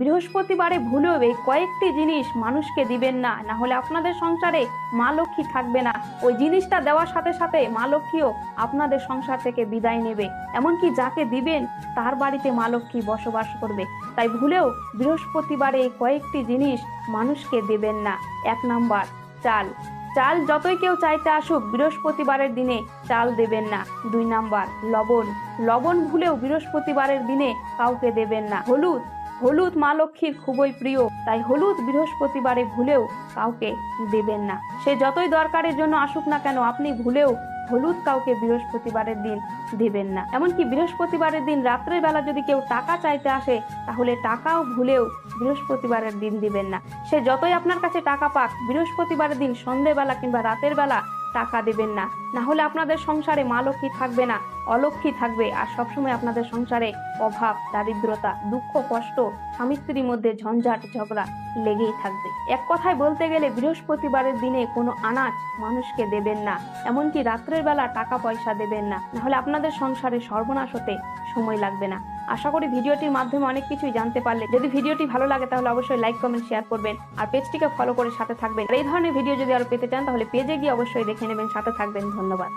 বৃহস্পতিবারে ভুলেও এই কয়েকটি জিনিস মানুষকে দিবেন না, না হলে আপনাদের সংসারে মা লক্ষ্মী থাকবে না। ওই জিনিসটা দেওয়ার সাথে সাথে মা লক্ষ্মীও আপনাদের সংসার থেকে বিদায় নেবে। এমনকি যাকে দিবেন তার বাড়িতে মা লক্ষ্মী বসবাস করবে। তাই ভুলেও বৃহস্পতিবারে এই কয়েকটি জিনিস মানুষকে দেবেন না। 1 নাম্বার, চাল। চাল যতই কেউ চাইতে আসুক, বৃহস্পতিবারের দিনে চাল দেবেন না। 2 নাম্বার, লবণ। লবণ ভুলেও বৃহস্পতিবারের দিনে কাউকে দেবেন না। হলুদ। হলুদ মা লক্ষ্মীর খুবই প্রিয়, তাই হলুদ বৃহস্পতিবারে ভুলেও কাউকে দেবেন না। সে যতই দরকারের জন্য আসুক না কেন, আপনি ভুলেও হলুদ কাউকে বৃহস্পতিবারের দিন দেবেন না। এমনকি বৃহস্পতিবারের দিন রাত্রের বেলা যদি কেউ টাকা চাইতে আসে, তাহলে টাকাও ভুলেও বৃহস্পতিবারের দিন দিবেন না। সে যতই আপনার কাছে টাকা পাক, বৃহস্পতিবারের দিন সন্ধ্যেবেলা কিংবা রাতের বেলা টাকা দেবেন না। না হলে আপনাদের সংসারে মা লক্ষ্মী থাকবে না, অলক্ষ্মী থাকবে। আর সবসময় আপনাদের সংসারে অভাব, দারিদ্রতা, দুঃখ, কষ্ট, স্বামী স্ত্রীর মধ্যে ঝঞ্ঝাট, ঝগড়া লেগেই থাকবে। এক কথায় বলতে গেলে বৃহস্পতিবারের দিনে কোনো আনাজ মানুষকে দেবেন না। এমনকি রাত্রের বেলা টাকা পয়সা দেবেন না, না হলে আপনাদের সংসারে সর্বনাশ হতে সময় লাগবে না। আশা করি ভিডিওটির মাধ্যমে অনেক কিছুই জানতে পারলে। যদি ভিডিওটি ভালো লাগে তাহলে অবশ্যই লাইক, কমেন্ট, শেয়ার করবেন আর পেজটিকে ফলো করে সাথে থাকবেন। এই ধরনের ভিডিও যদি আরো পেতে চান তাহলে পেজে গিয়ে অবশ্যই দেখে নেবেন, সাথে থাকবেন। ধন্যবাদ।